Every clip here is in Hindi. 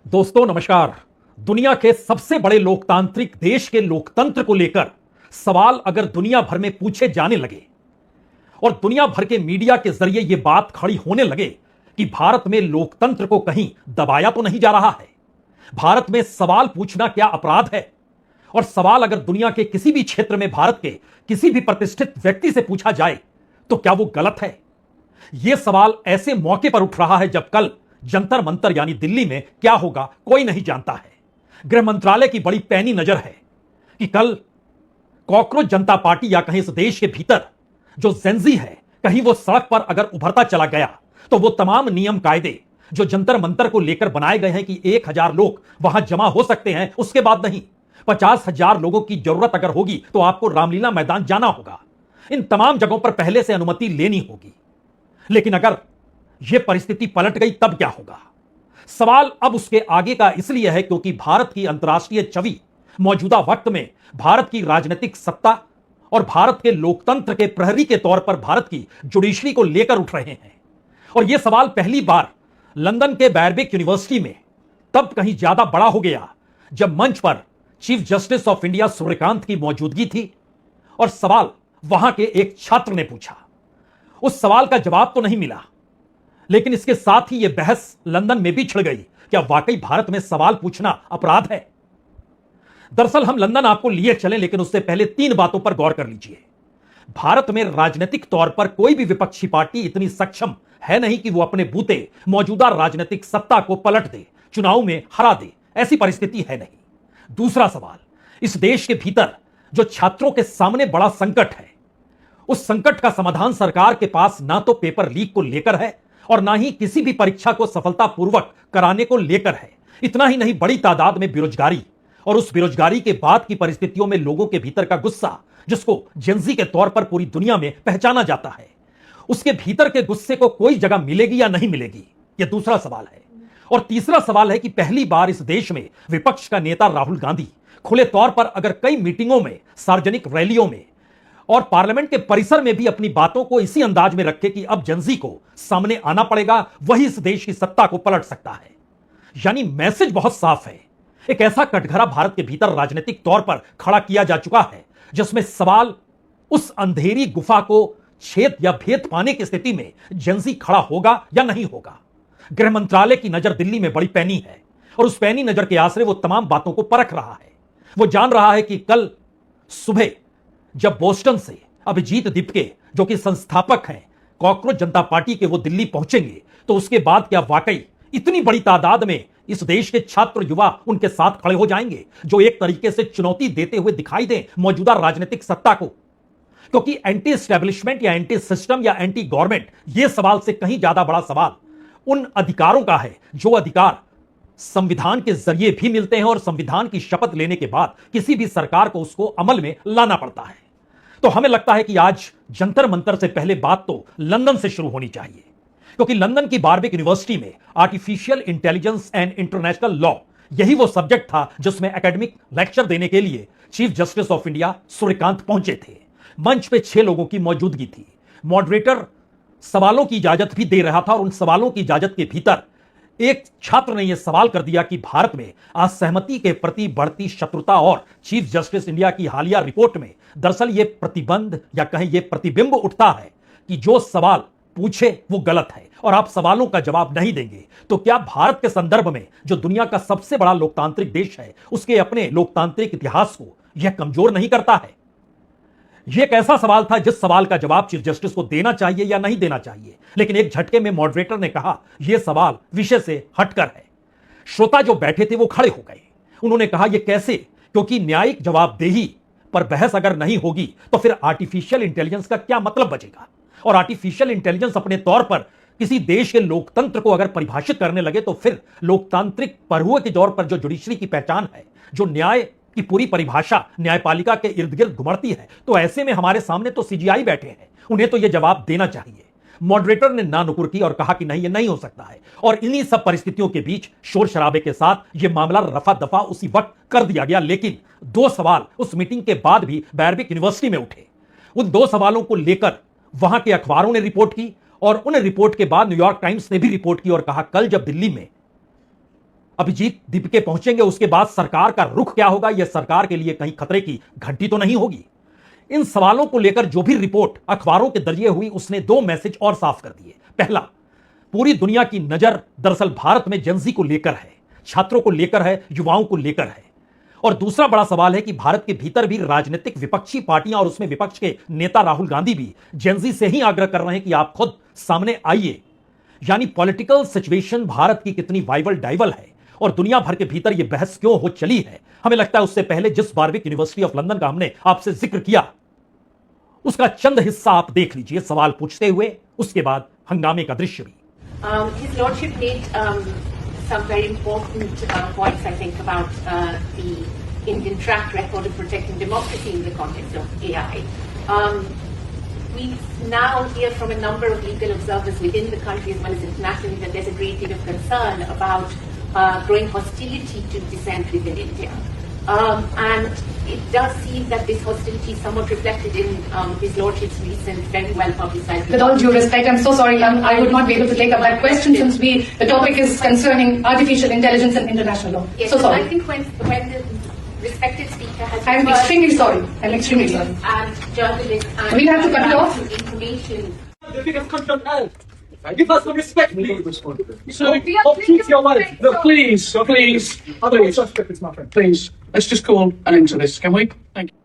दोस्तों नमस्कार। दुनिया के सबसे बड़े लोकतांत्रिक देश के लोकतंत्र को लेकर सवाल अगर दुनिया भर में पूछे जाने लगे और दुनिया भर के मीडिया के जरिए यह बात खड़ी होने लगे कि भारत में लोकतंत्र को कहीं दबाया तो नहीं जा रहा है, भारत में सवाल पूछना क्या अपराध है, और सवाल अगर दुनिया के किसी भी क्षेत्र में भारत के किसी भी प्रतिष्ठित व्यक्ति से पूछा जाए तो क्या वो गलत है। यह सवाल ऐसे मौके पर उठ रहा है जब कल जंतर मंतर यानी दिल्ली में क्या होगा कोई नहीं जानता है। गृह मंत्रालय की बड़ी पैनी नजर है कि कल कॉकरोच जनता पार्टी या कहीं इस देश के भीतर जो जेंजी है कहीं वो सड़क पर अगर उभरता चला गया तो वो तमाम नियम कायदे जो जंतर मंतर को लेकर बनाए गए हैं कि 1000 लोग वहां जमा हो सकते हैं, उसके बाद नहीं, 50,000 लोगों की जरूरत अगर होगी तो आपको रामलीला मैदान जाना होगा। इन तमाम जगहों पर पहले से अनुमति लेनी होगी। लेकिन अगर यह परिस्थिति पलट गई तब क्या होगा। सवाल अब उसके आगे का इसलिए है क्योंकि भारत की अंतर्राष्ट्रीय छवि मौजूदा वक्त में भारत की राजनीतिक सत्ता और भारत के लोकतंत्र के प्रहरी के तौर पर भारत की जुडिशरी को लेकर उठ रहे हैं। और यह सवाल पहली बार लंदन के बैरविक यूनिवर्सिटी में तब कहीं ज्यादा बड़ा हो गया जब मंच पर chief justice of India Suryakant की मौजूदगी थी और सवाल वहां के एक छात्र ने पूछा। उस सवाल का जवाब तो नहीं मिला, लेकिन इसके साथ ही यह बहस लंदन में भी छिड़ गई, क्या वाकई भारत में सवाल पूछना अपराध है। दरअसल हम लंदन आपको लिए चले, लेकिन उससे पहले 3 बातों पर गौर कर लीजिए। भारत में राजनीतिक तौर पर कोई भी विपक्षी पार्टी इतनी सक्षम है नहीं कि वो अपने बूते मौजूदा राजनीतिक सत्ता को पलट दे, चुनाव में हरा दे, ऐसी परिस्थिति है नहीं। दूसरा सवाल, इस देश के भीतर जो छात्रों के सामने बड़ा संकट है, उस संकट का समाधान सरकार के पास ना तो पेपर लीक को लेकर है और ना ही किसी भी परीक्षा को सफलतापूर्वक कराने को लेकर है। इतना ही नहीं, बड़ी तादाद में बेरोजगारी और उस बेरोजगारी के बाद की परिस्थितियों में लोगों के भीतर का गुस्सा, जिसको जेंजी के तौर पर पूरी दुनिया में पहचाना जाता है, उसके भीतर के गुस्से को कोई जगह मिलेगी या नहीं मिलेगी, यह दूसरा सवाल है। और तीसरा सवाल है कि पहली बार इस देश में विपक्ष का नेता राहुल गांधी खुले तौर पर अगर कई मीटिंगों में, सार्वजनिक रैलियों में और पार्लियामेंट के परिसर में भी अपनी बातों को इसी अंदाज में रखे कि अब जेंजी को सामने आना पड़ेगा, वही इस देश की सत्ता को पलट सकता है। यानी मैसेज बहुत साफ है। एक ऐसा कटघरा भारत के भीतर राजनीतिक तौर पर खड़ा किया जा चुका है जिसमें सवाल उस अंधेरी गुफा को छेद या भेद पाने की स्थिति में जेंजी खड़ा होगा या नहीं होगा। गृह मंत्रालय की नजर दिल्ली में बड़ी पैनी है और उस पैनी नजर के आसरे वो तमाम बातों को परख रहा है। वो जान रहा है कि कल सुबह जब बोस्टन से अभिजीत दीपके जो कि संस्थापक हैं कॉकरोच जनता पार्टी के, वो दिल्ली पहुंचेंगे तो उसके बाद क्या वाकई इतनी बड़ी तादाद में इस देश के छात्र युवा उनके साथ खड़े हो जाएंगे जो एक तरीके से चुनौती देते हुए दिखाई दें मौजूदा राजनीतिक सत्ता को। क्योंकि एंटी एस्टेब्लिशमेंट या एंटी सिस्टम या एंटी गवर्नमेंट, यह सवाल से कहीं ज्यादा बड़ा सवाल उन अधिकारों का है जो अधिकार संविधान के जरिए भी मिलते हैं और संविधान की शपथ लेने के बाद किसी भी सरकार को उसको अमल में लाना पड़ता है। तो हमें लगता है कि आज जंतर मंतर से पहले बात तो लंदन से शुरू होनी चाहिए, क्योंकि लंदन की बारविक यूनिवर्सिटी में artificial intelligence and international law, यही वो सब्जेक्ट था जिसमें एकेडमिक लेक्चर देने के लिए chief justice of India Suryakant पहुंचे थे। मंच पे 6 लोगों की मौजूदगी थी। मॉडरेटर सवालों की इजाजत भी दे रहा था और उन सवालों की इजाजत के भीतर एक छात्र ने यह सवाल कर दिया कि भारत में असहमति के प्रति बढ़ती शत्रुता और चीफ जस्टिस इंडिया की हालिया रिपोर्ट में दरअसल यह प्रतिबंध या कहें यह प्रतिबिंब उठता है कि जो सवाल पूछे वो गलत है और आप सवालों का जवाब नहीं देंगे तो क्या भारत के संदर्भ में जो दुनिया का सबसे बड़ा लोकतांत्रिक देश है उसके अपने लोकतांत्रिक इतिहास को यह कमजोर नहीं करता है। यह एक ऐसा सवाल था जिस सवाल का जवाब चीफ जस्टिस को देना चाहिए या नहीं देना चाहिए, लेकिन एक झटके में मॉडरेटर ने कहा यह सवाल विषय से हटकर है। श्रोता जो बैठे थे वो खड़े हो गए। उन्होंने कहा यह कैसे, क्योंकि न्यायिक जवाबदेही पर बहस अगर नहीं होगी तो फिर आर्टिफिशियल इंटेलिजेंस का क्या मतलब बचेगा। और आर्टिफिशियल इंटेलिजेंस अपने तौर पर किसी देश के लोकतंत्र को अगर परिभाषित करने लगे तो फिर लोकतांत्रिक पहलुओं के तौर पर जो जुडिशरी की पहचान है, जो न्याय की पूरी परिभाषा न्यायपालिका के इर्द गिर्द घुमड़ती है, तो ऐसे में हमारे सामने तो सीजीआई बैठे हैं, उन्हें तो यह जवाब देना चाहिए। मॉडरेटर ने ना नुकुर की और कहा कि नहीं, ये नहीं हो सकता है। और इन्हीं सब परिस्थितियों के बीच शोर शराबे के साथ यह मामला रफा दफा उसी वक्त कर दिया गया। लेकिन 2 सवाल उस मीटिंग के बाद भी बैरविक यूनिवर्सिटी में उठे। उन 2 सवालों को लेकर वहां के अखबारों ने रिपोर्ट की और उन रिपोर्ट के बाद न्यूयॉर्क टाइम्स ने भी रिपोर्ट की और कहा कल जब दिल्ली में अभिजीत दीपके पहुंचेंगे उसके बाद सरकार का रुख क्या होगा, यह सरकार के लिए कहीं खतरे की घंटी तो नहीं होगी। इन सवालों को लेकर जो भी रिपोर्ट अखबारों के जरिए हुई उसने दो मैसेज और साफ कर दिए। पहला, पूरी दुनिया की नजर दरअसल भारत में जेनजी को लेकर है, छात्रों को लेकर है, युवाओं को लेकर है। और दूसरा बड़ा सवाल है कि भारत के भीतर भी राजनीतिक विपक्षी पार्टियां और उसमें विपक्ष के नेता राहुल गांधी भी जेनजी से ही आग्रह कर रहे हैं कि आप खुद सामने आइए। यानी पॉलिटिकल सिचुएशन भारत की कितनी वाइवल डाइवल है और दुनिया भर के भीतर यह बहस क्यों हो चली है, हमें लगता है उससे पहले जिस बारविक यूनिवर्सिटी ऑफ लंदन का हमने आपसे जिक्र किया उसका चंद हिस्सा आप देख लीजिए सवाल पूछते हुए, उसके बाद हंगामे का दृश्य भी। His Lordship made some very important points, I think, about the Indian track record of protecting democracy in the context of AI. We now hear from a number of legal observers within the country as well as internationally that there's a great deal of concern about growing hostility to dissent within India. And it does seem that this hostility is somewhat reflected in His Lordship's recent, very well publicized. With all due respect, I'm so sorry, I would not be able to take up that question since the topic is concerning artificial intelligence and international law. Yes, so sorry. I think when the respected speaker has I'm referred extremely sorry. I'm extremely sorry. and journalists and We'll have to cut it off. information. The biggest country on earth. Give us some respect, please. So, Treat your wife. No, please, please. Let's just call an end to this, can we? Thank you.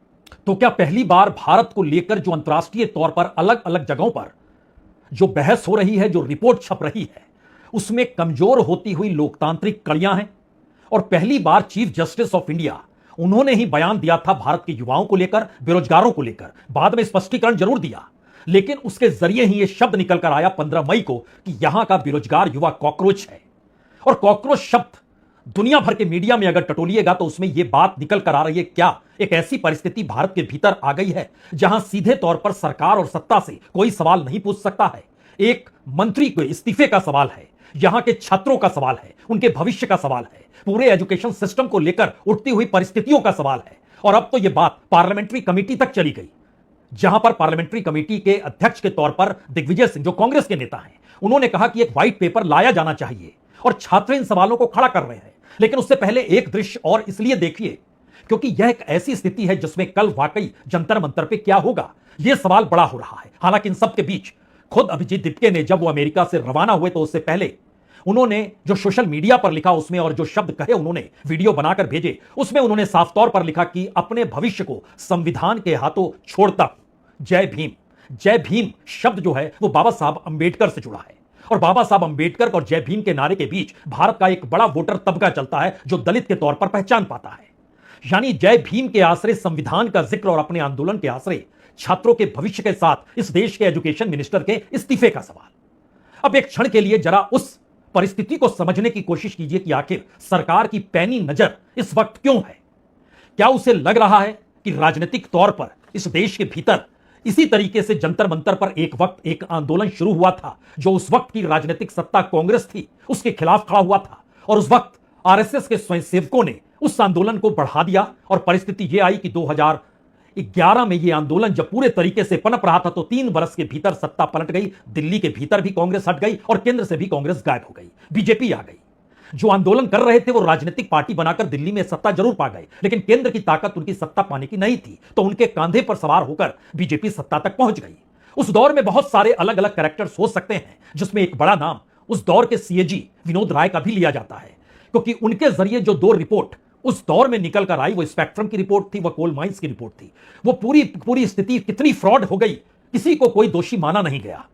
तो क्या पहली बार भारत को लेकर जो अंतर्राष्ट्रीय तौर पर अलग अलग जगहों पर जो बहस हो रही है, जो रिपोर्ट छप रही है, उसमें कमजोर होती हुई लोकतांत्रिक कड़ियां हैं? और पहली बार चीफ जस्टिस ऑफ इंडिया उन्होंने ही बयान दिया था भारत के युवाओं को लेकर, बेरोजगारों को लेकर। बाद में स्पष्टीकरण जरूर दिया, लेकिन उसके जरिए ही यह शब्द निकलकर आया 15 मई को कि यहां का बेरोजगार युवा कॉकरोच है। और कॉकरोच शब्द दुनिया भर के मीडिया में अगर टटोलिएगा तो उसमें यह बात निकल कर आ रही है, क्या एक ऐसी परिस्थिति भारत के भीतर आ गई है जहां सीधे तौर पर सरकार और सत्ता से कोई सवाल नहीं पूछ सकता है? एक मंत्री के इस्तीफे का सवाल है, यहां के छात्रों का सवाल है, उनके भविष्य का सवाल है, पूरे एजुकेशन सिस्टम को लेकर उठती हुई परिस्थितियों का सवाल है। और अब तो यह बात पार्लियामेंट्री कमेटी तक चली गई, जहां पर पार्लियामेंट्री कमेटी के अध्यक्ष के तौर पर दिग्विजय सिंह, जो कांग्रेस के नेता हैं, उन्होंने कहा कि एक व्हाइट पेपर लाया जाना चाहिए। और छात्र इन सवालों को खड़ा कर रहे हैं। लेकिन उससे पहले एक दृश्य और इसलिए देखिए क्योंकि यह एक ऐसी स्थिति है जिसमें कल वाकई जंतर मंतर पे क्या होगा, यह सवाल बड़ा हो रहा है। हालांकि इन सब के बीच खुद अभिजीत दीपके ने जब वो अमेरिका से रवाना हुए तो उससे पहले उन्होंने जो सोशल मीडिया पर लिखा उसमें और जो शब्द कहे, उन्होंने वीडियो बनाकर भेजे, उसमें उन्होंने साफ तौर पर लिखा कि अपने भविष्य को संविधान के हाथों छोड़ता हूं, जय भीम। जय भीम शब्द जो है वो बाबा साहब अंबेडकर से जुड़ा है और बाबा साहब अंबेडकर और जय भीम के नारे के बीच भारत का एक बड़ा वोटर तबका चलता है जो दलित के तौर पर पहचान पाता है। यानी जय भीम के आश्रय संविधान का जिक्र और अपने आंदोलन के आश्रय छात्रों के भविष्य के साथ इस देश के एजुकेशन मिनिस्टर के इस्तीफे का सवाल। अब एक क्षण के लिए जरा उस परिस्थिति को समझने की कोशिश कीजिए कि आखिर सरकार की पैनी नजर इस वक्त क्यों है। क्या उसे लग रहा है कि राजनीतिक तौर पर इस देश के भीतर इसी तरीके से जंतर मंतर पर एक वक्त एक आंदोलन शुरू हुआ था जो उस वक्त की राजनीतिक सत्ता कांग्रेस थी उसके खिलाफ खड़ा हुआ था और उस वक्त आरएसएस के स्वयंसेवकों ने उस आंदोलन को बढ़ा दिया और परिस्थिति यह आई कि 2011 में यह आंदोलन जब पूरे तरीके से पनप रहा था तो 3 वर्ष के भीतर सत्ता पलट गई। दिल्ली के भीतर भी कांग्रेस हट गई और केंद्र से भी कांग्रेस गायब हो गई, बीजेपी आ गई। जो आंदोलन कर रहे थे वो राजनीतिक पार्टी बनाकर दिल्ली में सत्ता जरूर पा गए, लेकिन केंद्र की ताकत उनकी सत्ता पाने की नहीं थी, तो उनके कांधे पर सवार होकर बीजेपी सत्ता तक पहुंच गई। उस दौर में बहुत सारे अलग अलग कैरेक्टर्स हो सकते हैं, जिसमें एक बड़ा नाम उस दौर के सीएजी विनोद राय का भी लिया जाता है, क्योंकि उनके जरिए जो 2 रिपोर्ट उस दौर में निकल कर आई, वो स्पेक्ट्रम की रिपोर्ट थी, वो कोल माइंस की रिपोर्ट थी। वो पूरी स्थिति कितनी फ्रॉड हो गई, किसी को कोई दोषी माना नहीं गया।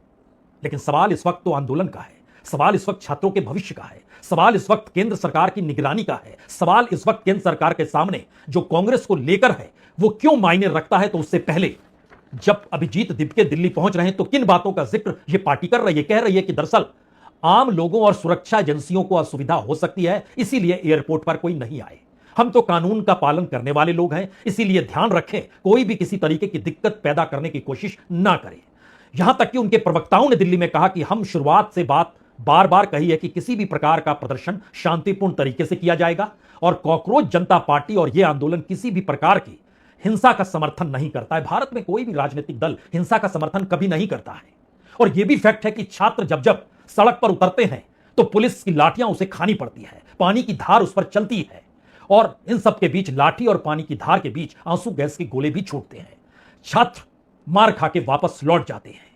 लेकिन सवाल इस वक्त तो आंदोलन का है, सवाल इस वक्त छात्रों के भविष्य का है, सवाल इस वक्त केंद्र सरकार की निगरानी का है, सवाल इस वक्त केंद्र सरकार के सामने जो कांग्रेस को लेकर है वो क्यों मायने रखता है। तो उससे पहले जब अभिजीत दीपके दिल्ली पहुंच रहे हैं तो किन बातों का जिक्र ये पार्टी कर रही है, कह रही है कि दरअसल आम लोगों और सुरक्षा एजेंसियों को असुविधा हो सकती है, इसीलिए एयरपोर्ट पर कोई नहीं आए। हम तो कानून का पालन करने वाले लोग हैं, इसीलिए ध्यान रखें कोई भी किसी तरीके की दिक्कत पैदा करने की कोशिश ना करे। यहां तक कि उनके प्रवक्ताओं ने दिल्ली में कहा कि हम शुरुआत से बार बार कही है कि किसी भी प्रकार का प्रदर्शन शांतिपूर्ण तरीके से किया जाएगा और कॉकरोच जनता पार्टी और यह आंदोलन किसी भी प्रकार की हिंसा का समर्थन नहीं करता है। भारत में कोई भी राजनीतिक दल हिंसा का समर्थन कभी नहीं करता है। और यह भी फैक्ट है कि छात्र जब जब सड़क पर उतरते हैं तो पुलिस की लाठियां उसे खानी पड़ती है, पानी की धार उस पर चलती है, और इन सब के बीच, लाठी और पानी की धार के बीच, आंसू गैस के गोले भी छूटते हैं। छात्र मार खा के वापस लौट जाते हैं।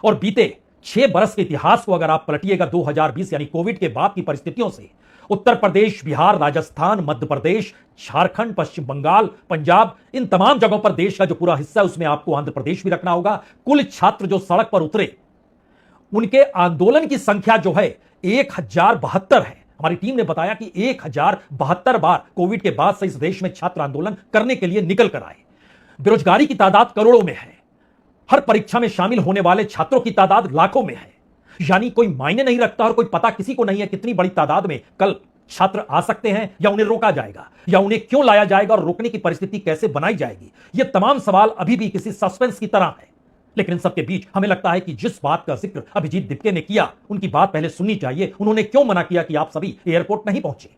और बीते 6 बरस के इतिहास को अगर आप पलटिएगा 2020 यानी कोविड के बाद की परिस्थितियों से, उत्तर प्रदेश, बिहार, राजस्थान, मध्य प्रदेश, झारखंड, पश्चिम बंगाल, पंजाब, इन तमाम जगहों पर देश का जो पूरा हिस्सा है उसमें आपको आंध्र प्रदेश भी रखना होगा। कुल छात्र जो सड़क पर उतरे, उनके आंदोलन की संख्या जो है 1072 है। हमारी टीम ने बताया कि 1072 बार कोविड के बाद से इस देश में छात्र आंदोलन करने के लिए निकल कर आए। बेरोजगारी की तादाद करोड़ों में है। हर परीक्षा में शामिल होने वाले छात्रों की तादाद लाखों में है। यानी कोई मायने नहीं रखता और कोई पता किसी को नहीं है कितनी बड़ी तादाद में कल छात्र आ सकते हैं, या उन्हें रोका जाएगा, या उन्हें क्यों लाया जाएगा और रोकने की परिस्थिति कैसे बनाई जाएगी। ये तमाम सवाल अभी भी किसी सस्पेंस की तरह है। लेकिन इन सबके बीच हमें लगता है कि जिस बात का जिक्र अभिजीत दिपके ने किया, उनकी बात पहले सुननी चाहिए। उन्होंने क्यों मना किया कि आप सभी एयरपोर्ट नहीं पहुंचे?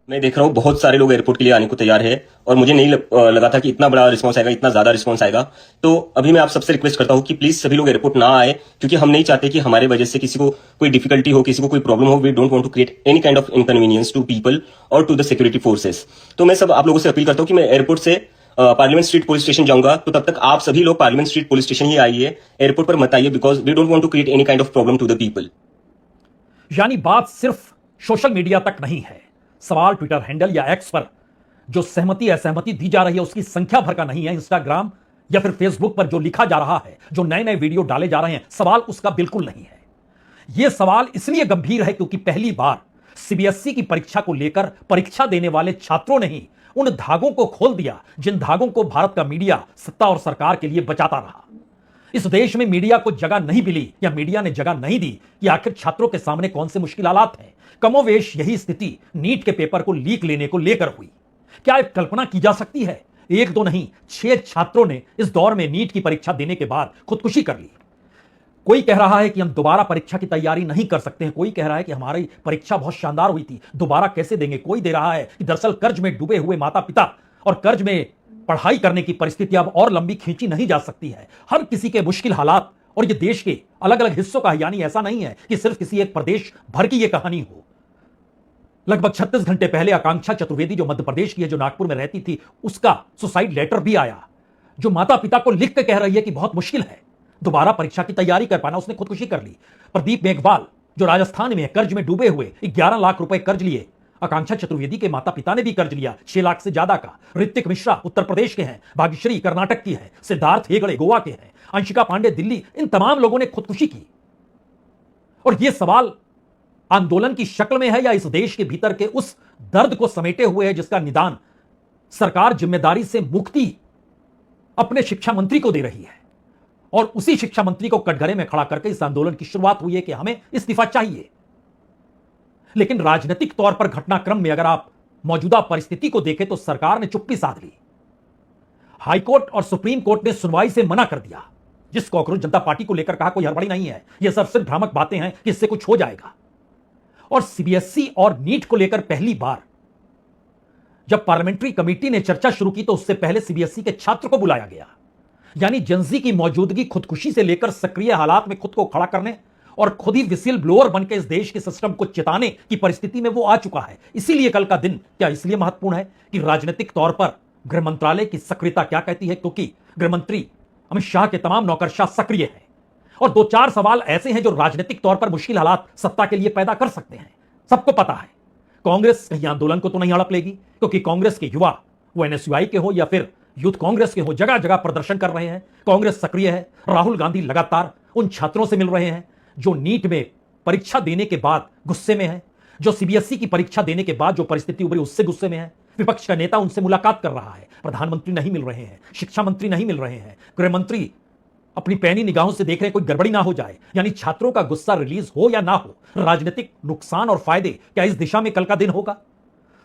मैं देख रहा हूँ बहुत सारे लोग एयरपोर्ट के लिए आने को तैयार है, और मुझे नहीं लगा था कि इतना बड़ा रिस्पांस आएगा, इतना ज्यादा रिस्पांस आएगा। तो अभी मैं आप सबसे रिक्वेस्ट करता हूँ कि प्लीज सभी लोग एयरपोर्ट ना आए, क्योंकि हम नहीं चाहते कि हमारे वजह से किसी को कोई डिफिकल्टी हो, किसी को कोई प्रॉब्लम हो। We don't want to create any kind of inconvenience to people और टू द सिक्योरिटी फोर्सेस। तो मैं सब आप लोगों से अपील करता हूँ कि मैं एयरपोर्ट से पार्लियामेंट स्ट्रीट पुलिस स्टेशन जाऊंगा, तो तब तक आप सभी लोग पार्लियामेंट स्ट्रीट पुलिस स्टेशन ही आइए, एयरपोर्ट पर मत आइए, because we don't want to create any kind of problem to the people. यानी बात सिर्फ सोशल मीडिया तक नहीं है। सवाल ट्विटर हैंडल या एक्स पर जो सहमति असहमति दी जा रही है उसकी संख्या भर का नहीं है। इंस्टाग्राम या फिर फेसबुक पर जो लिखा जा रहा है, जो नए नए वीडियो डाले जा रहे हैं, सवाल उसका बिल्कुल नहीं है। यह सवाल इसलिए गंभीर है क्योंकि पहली बार सीबीएसई की परीक्षा को लेकर परीक्षा देने वाले छात्रों ने ही उन धागों को खोल दिया जिन धागों को भारत का मीडिया सत्ता और सरकार के लिए बचाता रहा। इस देश में मीडिया को जगह नहीं मिली, या मीडिया ने जगह नहीं दी कि आखिर छात्रों के सामने कौन से मुश्किल हालात हैं। कमोवेश यही स्थिति नीट के पेपर को लीक लेने को लेकर हुई। क्या एक कल्पना की जा सकती है, 1 2 नहीं 6 छात्रों ने इस दौर में नीट की परीक्षा देने के बाद खुदकुशी कर ली। कोई कह रहा है कि हम दोबारा परीक्षा की तैयारी नहीं कर सकते हैं, कोई कह रहा है कि हमारी परीक्षा बहुत शानदार हुई थी, दोबारा कैसे देंगे। कोई दे रहा है कि दरअसल कर्ज में डूबे हुए माता पिता और कर्ज में पढ़ाई करने की परिस्थिति अब और लंबी खींची नहीं जा सकती है। हर किसी के मुश्किल हालात, और ये देश के अलग अलग हिस्सों का, यानी ऐसा नहीं है कि सिर्फ किसी एक प्रदेश भर की ये कहानी हो। लगभग 36 घंटे पहले आकांक्षा चतुर्वेदी जो मध्य प्रदेश की है, जो नागपुर में रहती थी, उसका सुसाइड लेटर भी आया, जो माता पिता को लिख के कह रही है कि बहुत मुश्किल है दोबारा परीक्षा की तैयारी कर पाना। उसने खुदकुशी कर ली। प्रदीप मेघवाल जो राजस्थान में कर्ज में डूबे हुए, 11 लाख रुपए कर्ज लिए। आकांक्षा चतुर्वेदी के माता पिता ने भी कर्ज लिया 6 लाख से ज्यादा का। ऋतिक मिश्रा उत्तर प्रदेश के हैं, भाग्यश्री कर्नाटक की है, सिद्धार्थ हेगड़े गोवा के हैं, अंशिका पांडे दिल्ली। इन तमाम लोगों ने खुदकुशी की। और यह सवाल आंदोलन की शक्ल में है या इस देश के भीतर के उस दर्द को समेटे हुए है जिसका निदान सरकार जिम्मेदारी से मुक्ति अपने शिक्षा मंत्री को दे रही है। और उसी शिक्षा मंत्री को कटघरे में खड़ा करके इस आंदोलन की शुरुआत हुई है कि हमें इस्तीफा चाहिए। लेकिन राजनीतिक तौर पर घटनाक्रम में अगर आप मौजूदा परिस्थिति को देखें तो सरकार ने चुप्पी साध ली। हाईकोर्ट और सुप्रीम कोर्ट ने सुनवाई से मना कर दिया। जिस कांग्रेस जनता पार्टी को लेकर कहा कोई हड़बड़ी नहीं है, यह सब सिर्फ भ्रामक बातें हैं कि इससे कुछ हो जाएगा। और सीबीएसई और नीट को लेकर पहली बार जब पार्लियामेंट्री कमेटी ने चर्चा शुरू की तो उससे पहले सीबीएसई के छात्र को बुलाया गया। यानी जेनजी की मौजूदगी खुदकुशी से लेकर सक्रिय हालात में खुद को खड़ा करने और खुद ही विसिल ब्लोअर बनकर इस देश के सिस्टम को चेताने की परिस्थिति में वो आ चुका है। इसीलिए कल का दिन क्या इसलिए महत्वपूर्ण है कि राजनीतिक तौर पर गृह मंत्रालय की सक्रियता क्या कहती है, क्योंकि गृह मंत्री अमित शाह के तमाम नौकरशाह सक्रिय हैं। और 2-4 सवाल ऐसे हैं जो राजनीतिक तौर पर मुश्किल हालात सत्ता के लिए पैदा कर सकते हैं। सबको पता है कांग्रेस कहीं आंदोलन को तो नहीं हड़प लेगी, क्योंकि कांग्रेस के युवा, वो एनएसयूआई के हो या फिर यूथ कांग्रेस के हो, जगह जगह प्रदर्शन कर रहे हैं। कांग्रेस सक्रिय है। राहुल गांधी लगातार उन छात्रों से मिल रहे हैं जो नीट में परीक्षा देने के बाद गुस्से में है, जो सीबीएसई की परीक्षा देने के बाद जो परिस्थिति उभरी उससे गुस्से में है। विपक्ष का नेता उनसे मुलाकात कर रहा है। प्रधानमंत्री नहीं मिल रहे हैं, शिक्षा मंत्री नहीं मिल रहे हैं, गृह मंत्री अपनी पैनी निगाहों से देख रहे हैं कोई गड़बड़ी ना हो जाए। यानी छात्रों का गुस्सा रिलीज हो या ना हो, राजनीतिक नुकसान और फायदे क्या इस दिशा में कल का दिन होगा।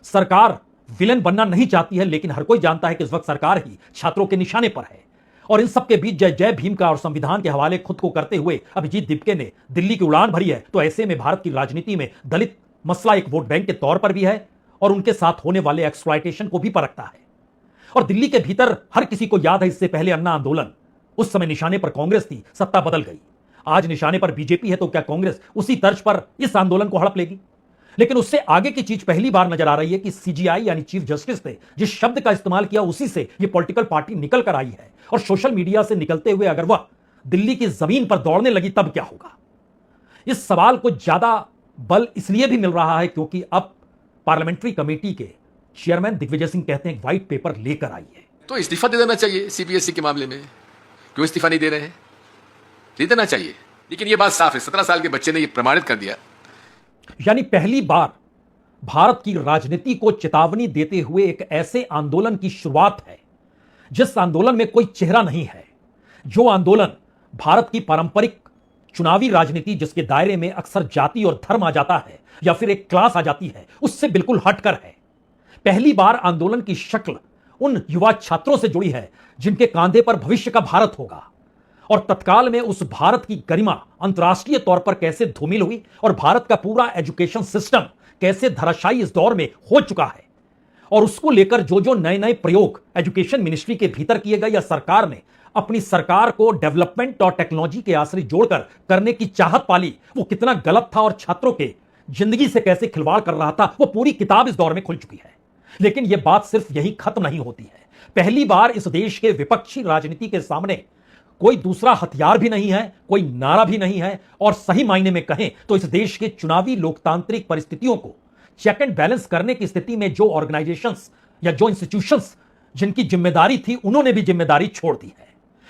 सरकार विलेन बनना नहीं चाहती है, लेकिन हर कोई जानता है कि इस वक्त सरकार ही छात्रों के निशाने पर है। और इन सबके बीच जय जय भीम का और संविधान के हवाले खुद को करते हुए अभिजीत दिपके ने दिल्ली की उड़ान भरी है। तो ऐसे में भारत की राजनीति में दलित मसला एक वोट बैंक के तौर पर भी है और उनके साथ होने वाले एक्सप्लॉयटेशन को भी परखता है। और दिल्ली के भीतर हर किसी को याद है, इससे पहले अन्ना आंदोलन, उस समय निशाने पर कांग्रेस थी, सत्ता बदल गई। आज निशाने पर बीजेपी है तो क्या कांग्रेस उसी तर्ज पर इस आंदोलन को हड़प लेगी? लेकिन उससे आगे की चीज पहली बार नजर आ रही है कि सीजीआई यानी चीफ जस्टिस ने जिस शब्द का इस्तेमाल किया उसी से यह पॉलिटिकल पार्टी निकल कर आई है। और सोशल मीडिया से निकलते हुए अगर वह दिल्ली की जमीन पर दौड़ने लगी तब क्या होगा? इस सवाल को ज्यादा बल इसलिए भी मिल रहा है क्योंकि अब पार्लियामेंट्री कमेटी के चेयरमैन दिग्विजय सिंह कहते हैं एक व्हाइट पेपर लेकर आई है। तो इस्तीफा दे देना चाहिए सीबीएसई के मामले में। क्यों इस्तीफा नहीं दे रहे हैं? दे देना चाहिए। लेकिन यह बात साफ है, 17 साल के बच्चे ने यह प्रमाणित कर दिया। यानी पहली बार भारत की राजनीति को चेतावनी देते हुए एक ऐसे आंदोलन की शुरुआत है जिस आंदोलन में कोई चेहरा नहीं है, जो आंदोलन भारत की पारंपरिक चुनावी राजनीति जिसके दायरे में अक्सर जाति और धर्म आ जाता है या फिर एक क्लास आ जाती है उससे बिल्कुल हटकर है। पहली बार आंदोलन की शक्ल उन युवा छात्रों से जुड़ी है जिनके कांधे पर भविष्य का भारत होगा। और तत्काल में उस भारत की गरिमा अंतर्राष्ट्रीय तौर पर कैसे धूमिल हुई और भारत का पूरा एजुकेशन सिस्टम कैसे धराशायी इस दौर में हो चुका है, और उसको लेकर जो जो नए नए प्रयोग एजुकेशन मिनिस्ट्री के भीतर किए गए या सरकार ने अपनी सरकार को डेवलपमेंट और टेक्नोलॉजी के आश्रय जोड़कर करने की चाहत पाली, वो कितना गलत था और छात्रों के जिंदगी से कैसे खिलवाड़ कर रहा था, वो पूरी किताब इस दौर में खुल चुकी है। लेकिन यह बात सिर्फ यही खत्म नहीं होती है। पहली बार इस देश के विपक्षी राजनीति के सामने कोई दूसरा हथियार भी नहीं है, कोई नारा भी नहीं है, और सही मायने में कहें तो इस देश के चुनावी लोकतांत्रिक परिस्थितियों को चेक एंड बैलेंस करने की स्थिति में जो ऑर्गेनाइजेशंस या जो इंस्टीट्यूशंस जिनकी जिम्मेदारी थी उन्होंने भी जिम्मेदारी छोड़ दी है।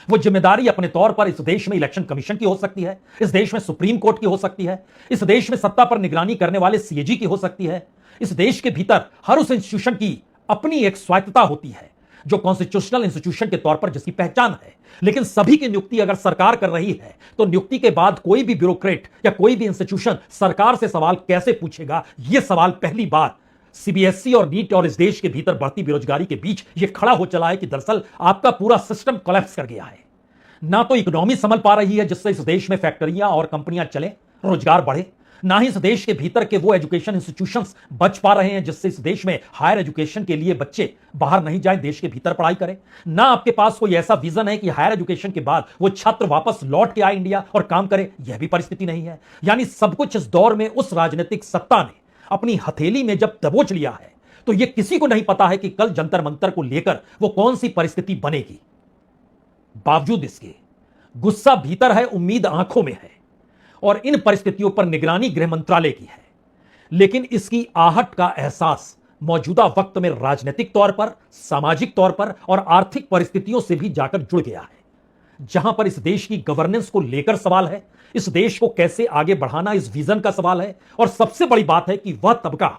वो जिम्मेदारी अपने तौर पर इस देश में इलेक्शन कमीशन की हो सकती है, इस देश में सुप्रीम कोर्ट की हो सकती है, इस देश में सत्ता पर निगरानी करने वाले सीएजी की हो सकती है। इस देश के भीतर हर उस इंस्टीट्यूशन की अपनी एक स्वायत्तता होती है जो कॉन्स्टिट्यूशनल इंस्टीट्यूशन के तौर पर जिसकी पहचान है। लेकिन सभी की नियुक्ति अगर सरकार कर रही है तो नियुक्ति के बाद कोई भी ब्यूरोक्रेट या कोई भी इंस्टीट्यूशन सरकार से सवाल कैसे पूछेगा? यह सवाल पहली बार सीबीएसई और नीट और इस देश के भीतर बढ़ती बेरोजगारी के बीच यह खड़ा हो चला है कि दरअसल आपका पूरा सिस्टम कोलैप्स कर गया है। ना तो इकोनॉमी संभल पा रही है जिससे इस देश में फैक्ट्रियां और कंपनियां चले, रोजगार बढ़े, ना ही इस देश के भीतर के वो एजुकेशन इंस्टीट्यूशंस बच पा रहे हैं जिससे इस देश में हायर एजुकेशन के लिए बच्चे बाहर नहीं जाए, देश के भीतर पढ़ाई करें। ना आपके पास कोई ऐसा विजन है कि हायर एजुकेशन के बाद वो छात्र वापस लौट के आए इंडिया और काम करे, यह भी परिस्थिति नहीं है। यानी सब कुछ इस दौर में उस राजनीतिक सत्ता ने अपनी हथेली में जब दबोच लिया है तो यह किसी को नहीं पता है कि कल जंतर मंतर को लेकर वो कौन सी परिस्थिति बनेगी। बावजूद इसके गुस्सा भीतर है, उम्मीद आंखों में है, और इन परिस्थितियों पर निगरानी गृह मंत्रालय की है। लेकिन इसकी आहट का एहसास मौजूदा वक्त में राजनीतिक तौर पर, सामाजिक तौर पर और आर्थिक परिस्थितियों से भी जाकर जुड़ गया है, जहां पर इस देश की गवर्नेंस को लेकर सवाल है, इस देश को कैसे आगे बढ़ाना इस विजन का सवाल है। और सबसे बड़ी बात है कि वह तबका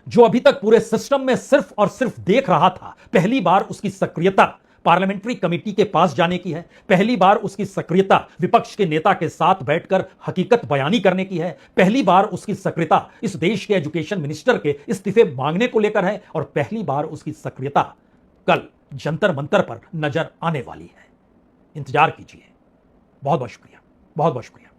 जो अभी तक पूरे सिस्टम में सिर्फ और सिर्फ देख रहा था, पहली बार उसकी सक्रियता पार्लियामेंट्री कमेटी के पास जाने की है। पहली बार उसकी सक्रियता विपक्ष के नेता के साथ बैठकर हकीकत बयानी करने की है। पहली बार उसकी सक्रियता इस देश के एजुकेशन मिनिस्टर के इस्तीफे मांगने को लेकर है, और पहली बार उसकी सक्रियता कल जंतर मंतर पर नजर आने वाली है। इंतजार कीजिए। बहुत बहुत शुक्रिया, बहुत बहुत शुक्रिया।